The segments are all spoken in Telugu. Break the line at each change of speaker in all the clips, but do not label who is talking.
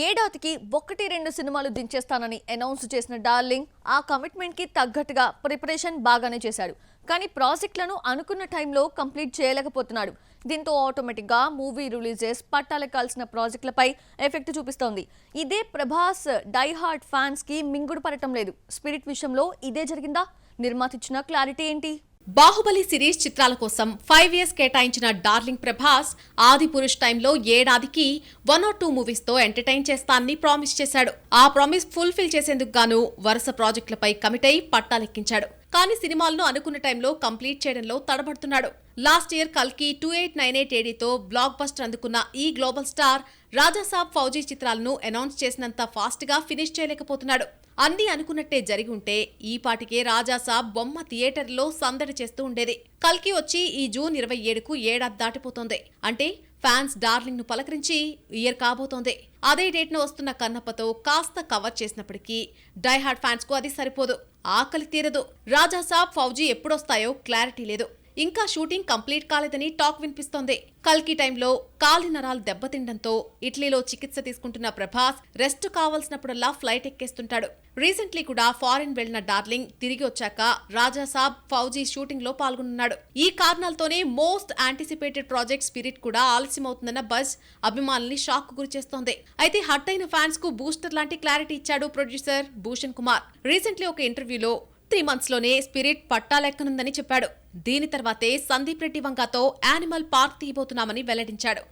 ఏడాదికి 1-2 సినిమాలు దించేస్తానని అనౌన్స్ చేసిన డార్లింగ్ ఆ కమిట్మెంట్ కి తగ్గట్టుగా ప్రిపరేషన్ బాగానే చేశాడు. కానీ ప్రాజెక్టులను అనుకున్న టైంలో కంప్లీట్ చేయలేకపోతున్నాడు. దీంతో ఆటోమేటిక్ గా మూవీ రిలీజెస్ పట్టాలెక్కాల్సిన ప్రాజెక్టులపై ఎఫెక్ట్ చూపిస్తోంది. ఇదే ప్రభాస్ డై హార్ట్ ఫ్యాన్స్ కి మింగుడు పడటం లేదు. స్పిరిట్ విషయంలో ఇదే జరిగిందా? నిర్మాత ఇచ్చిన క్లారిటీ ఏంటి?
బాహుబలి సిరీస్ చిత్రాల కోసం 5 years కేటాయించిన డార్లింగ్ ప్రభాస్ ఆదిపురుష్ టైంలో ఏడాదికి 1 or 2 మూవీస్ తో ఎంటర్టైన్ చేస్తానని ప్రామిస్ చేశాడు. ఆ ప్రామిస్ ఫుల్ఫిల్ చేసేందుకు గాను వరుస ప్రాజెక్టులపై కమిట్ అయి పట్టాలెక్కించాడు. కానీ సినిమాలను అనుకున్న టైంలో కంప్లీట్ చేయడంలో తడబడుతున్నాడు. లాస్ట్ ఇయర్ కల్కి 2898 ADతో బ్లాక్ బస్టర్ అందుకున్న ఈ గ్లోబల్ స్టార్ రాజాసాబ్ ఫౌజీ చిత్రాలను అనౌన్స్ చేసినంత ఫాస్ట్ గా ఫినిష్ చేయలేకపోతున్నాడు. అన్నీ అనుకున్నట్టే జరిగి ఉంటే ఈ పాటికే రాజాసాబ్ బొమ్మ థియేటర్లో సందడి చేస్తూ ఉండేది. కల్కి వచ్చి ఈ జూన్ 27కు ఏడాది దాటిపోతోంది. అంటే ఫ్యాన్స్ డార్లింగ్ ను పలకరించి ఇయర్ కాబోతోంది. అదే డేట్ ను వస్తున్న కన్నప్పతో కాస్త కవర్ చేసినప్పటికీ డైహార్డ్ ఫ్యాన్స్ కు అది సరిపోదు. ఆకలి తీరదు. రాజాసాబ్ ఫౌజీ ఎప్పుడొస్తాయో క్లారిటీ లేదు. ఇంకా షూటింగ్ కంప్లీట్ కాలేదని టాక్ వినిపిస్తోంది. కల్కి టైంలో కాలి నరాలు దెబ్బతిండంతో ఇటలీలో చికిత్స తీసుకుంటున్న ప్రభాస్ రెస్ట్ కావాల్సినప్పుడల్లా ఫ్లైట్ ఎక్కేస్తుంటాడు. రీసెంట్లీ కూడా ఫారిన్ వెళ్లిన డార్లింగ్ తిరిగి వచ్చాక రాజాసాబ్ ఫౌజీ షూటింగ్ లో పాల్గొనున్నాడు. ఈ కారణాలతోనే మోస్ట్ యాంటిసిపేటెడ్ ప్రాజెక్ట్ స్పిరిట్ కూడా ఆలస్యమవుతుందన్న బజ్ అభిమానుల్ని షాక్ కు గురిచేస్తోంది. అయితే హట్ అయిన ఫ్యాన్స్ కు బూస్టర్ లాంటి క్లారిటీ ఇచ్చాడు ప్రొడ్యూసర్ భూషణ్ కుమార్. రీసెంట్లీ ఒక ఇంటర్వ్యూలో 3 months లోనే స్పిరిట్ పట్టాలెక్కనుందని చెప్పాడు. దీని తర్వాతే సందీప్ రెడ్డి వంగతో యానిమల్ పార్క్ తీయబోతున్నామని వెల్లడించాడు.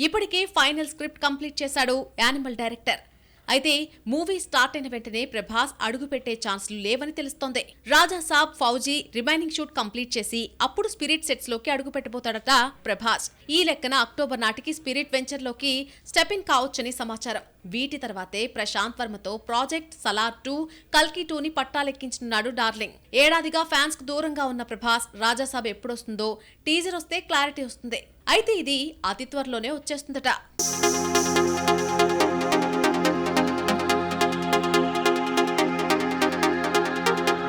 ఇప్పటికే ఫైనల్ స్క్రిప్ట్ కంప్లీట్ చేశాడు యానిమల్ డైరెక్టర్. అయితే మూవీ స్టార్ట్ అయిన వెంటనే ప్రభాస్ అడుగు పెట్టే ఛాన్సులు లేవని తెలుస్తోంది. Rajasaab Fauji remaining shoot complete చేసి అప్పుడు స్పిరిట్ సెట్స్ లోకి అడుగు పెట్టబోతాడట ప్రభాస్. ఈ లెక్కన అక్టోబర్ నాటికి స్పిరిట్ వెంచర్ లోకి స్టెప్ ఇన్ కావచ్చని సమాచారం. వీటి తర్వాతే ప్రశాంత్ వర్మతో ప్రాజెక్ట్ సలార్ 2, కల్కి 2ని పట్టాలెక్కించనున్నాడు డార్లింగ్. ఏడాదిగా ఫ్యాన్స్ కు దూరంగా ఉన్న ప్రభాస్ రాజాసాబ్ ఎప్పుడొస్తుందో టీజర్ వస్తే క్లారిటీ వస్తుంది. అయితే ఇది అతి త్వరలోనే వచ్చేస్తుందట.